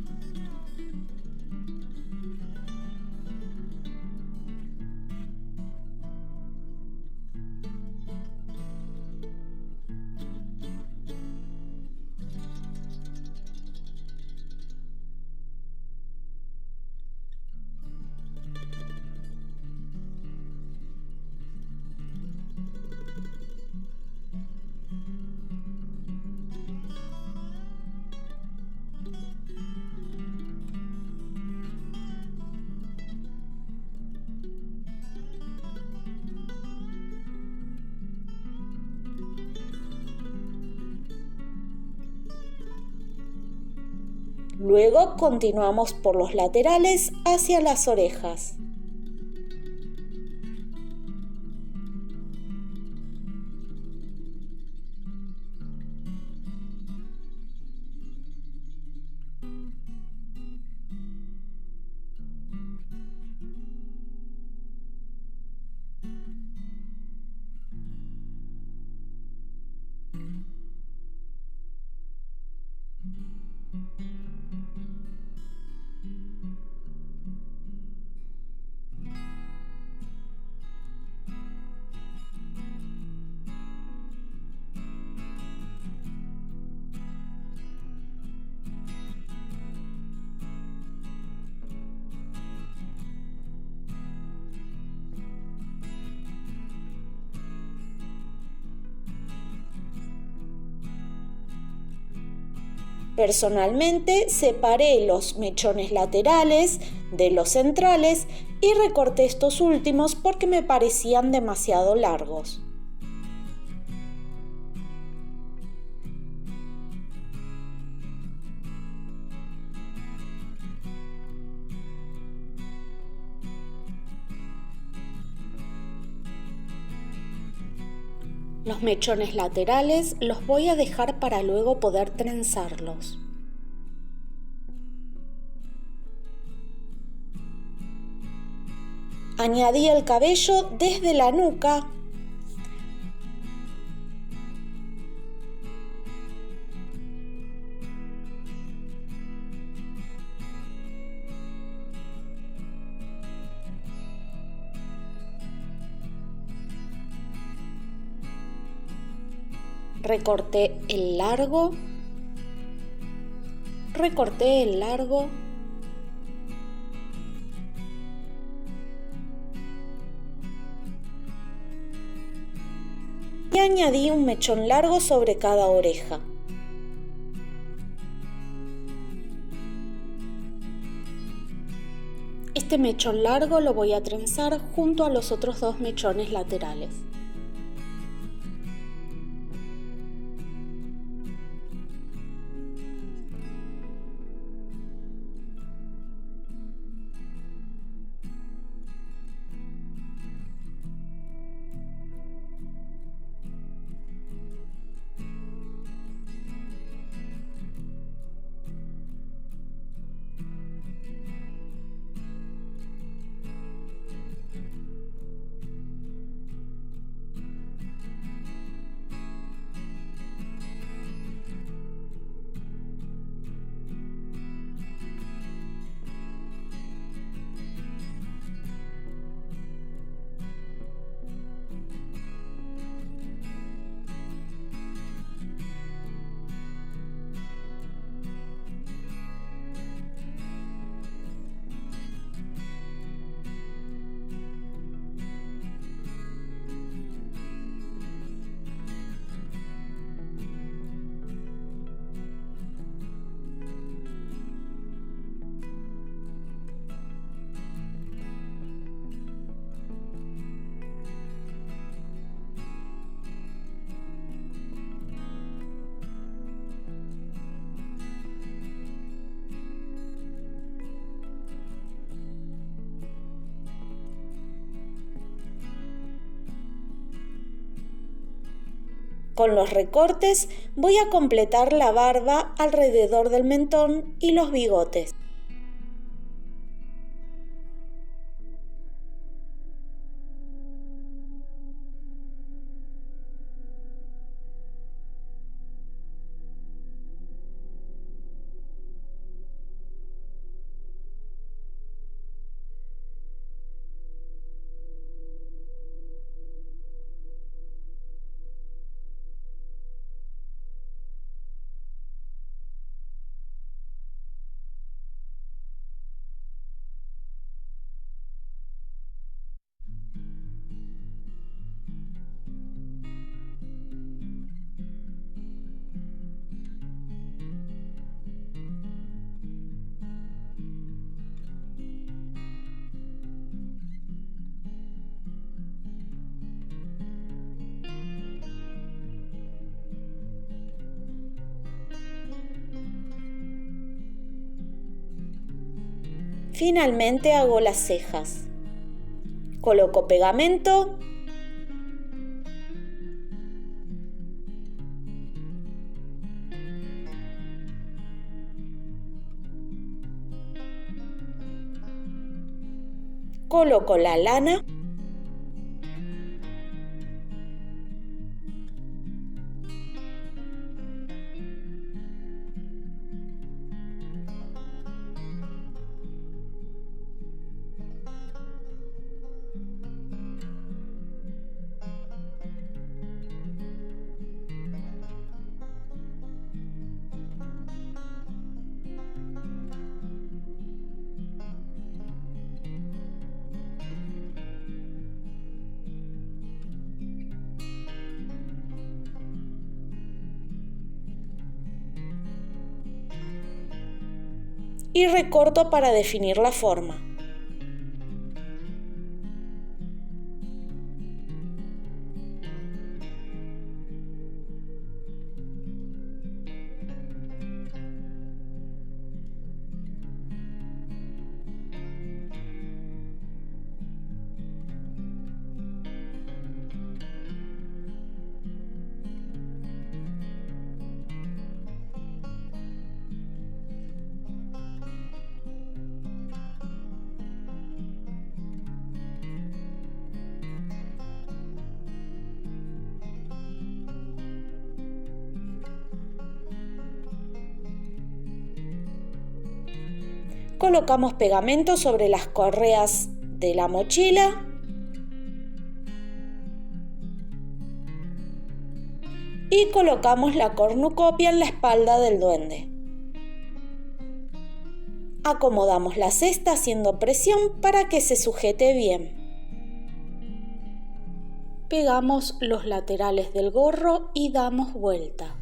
Luego continuamos por los laterales hacia las orejas. Personalmente separé los mechones laterales de los centrales y recorté estos últimos porque me parecían demasiado largos. Los mechones laterales los voy a dejar para luego poder trenzarlos. Añadí el cabello desde la nuca . Recorté el largo, y añadí un mechón largo sobre cada oreja. Este mechón largo lo voy a trenzar junto a los otros dos mechones laterales. Con los recortes voy a completar la barba alrededor del mentón y los bigotes. Finalmente hago las cejas. Coloco pegamento. Coloco la lana. Y recorto para definir la forma. Colocamos pegamento sobre las correas de la mochila y colocamos la cornucopia en la espalda del duende. Acomodamos la cesta haciendo presión para que se sujete bien. Pegamos los laterales del gorro y damos vuelta.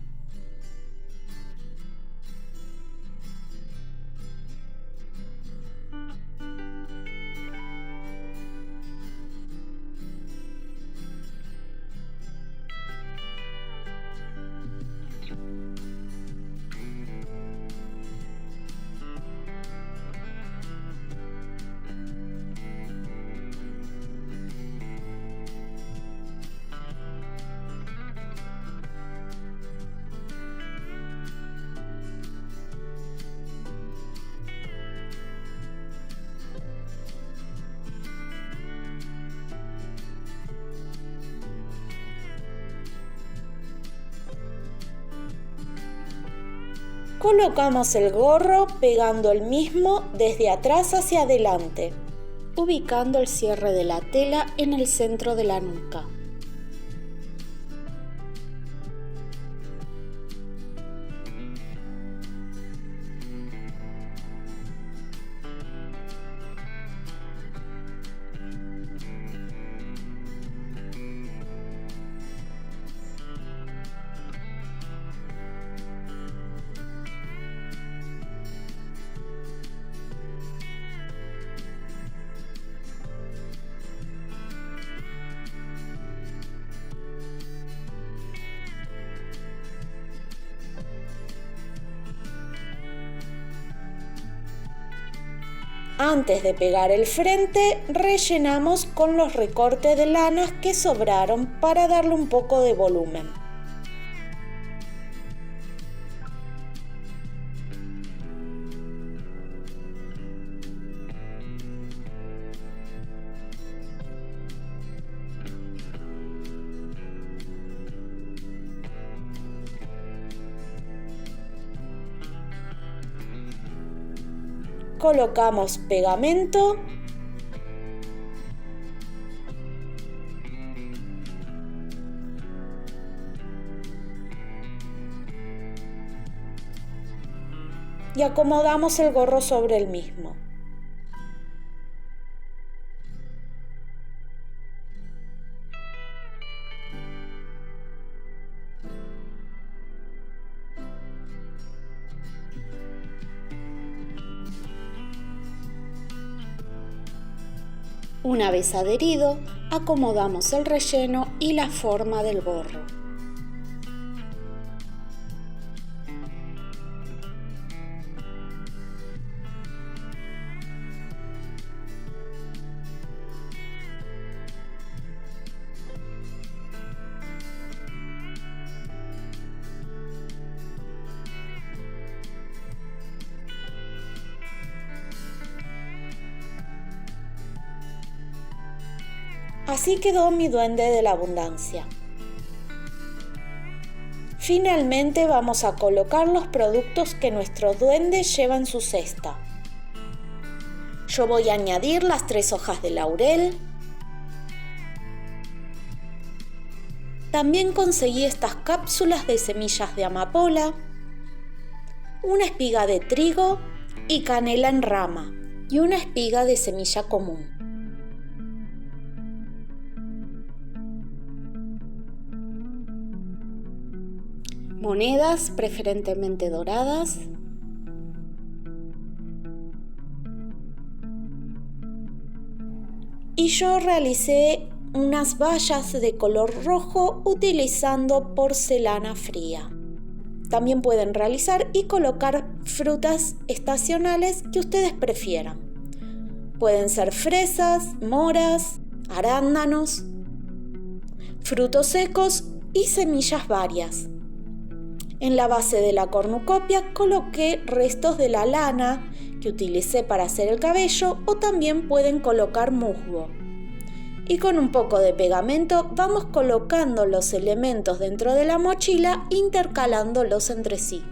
Colocamos el gorro pegando el mismo desde atrás hacia adelante, ubicando el cierre de la tela en el centro de la nuca. Antes de pegar el frente, rellenamos con los recortes de lanas que sobraron para darle un poco de volumen. Colocamos pegamento . Y acomodamos el gorro sobre el mismo. Una vez adherido, acomodamos el relleno y la forma del gorro. Así quedó mi duende de la abundancia. Finalmente vamos a colocar los productos que nuestro duende lleva en su cesta. Yo voy a añadir las 3 hojas de laurel. También conseguí estas cápsulas de semillas de amapola, una espiga de trigo y canela en rama y una espiga de semilla común. Monedas preferentemente doradas. Y yo realicé unas vallas de color rojo utilizando porcelana fría. También pueden realizar y colocar frutas estacionales que ustedes prefieran. Pueden ser fresas, moras, arándanos, frutos secos y semillas varias. En la base de la cornucopia coloqué restos de la lana que utilicé para hacer el cabello, o también pueden colocar musgo. Y con un poco de pegamento vamos colocando los elementos dentro de la mochila, intercalándolos entre sí.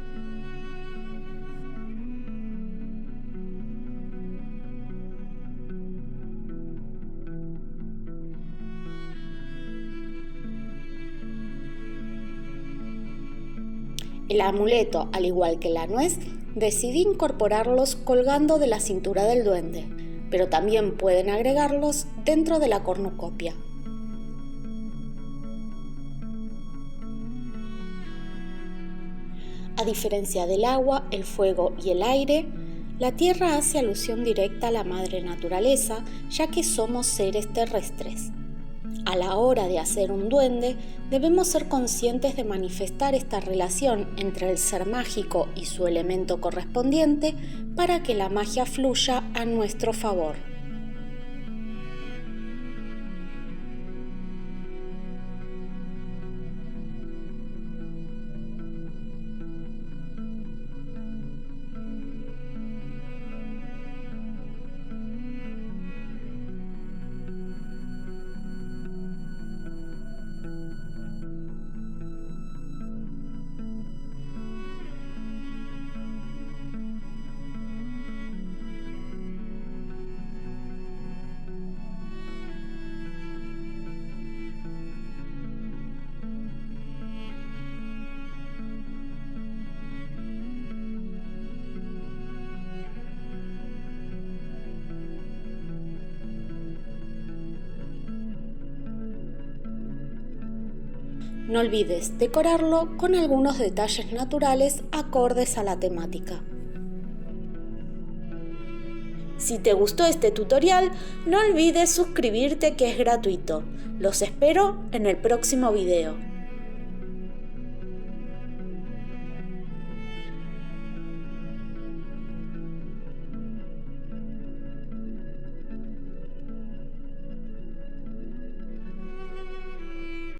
El amuleto, al igual que la nuez, decidí incorporarlos colgando de la cintura del duende, pero también pueden agregarlos dentro de la cornucopia. A diferencia del agua, el fuego y el aire, la tierra hace alusión directa a la madre naturaleza, ya que somos seres terrestres. A la hora de hacer un duende, debemos ser conscientes de manifestar esta relación entre el ser mágico y su elemento correspondiente para que la magia fluya a nuestro favor. No olvides decorarlo con algunos detalles naturales acordes a la temática. Si te gustó este tutorial, no olvides suscribirte, que es gratuito. Los espero en el próximo video.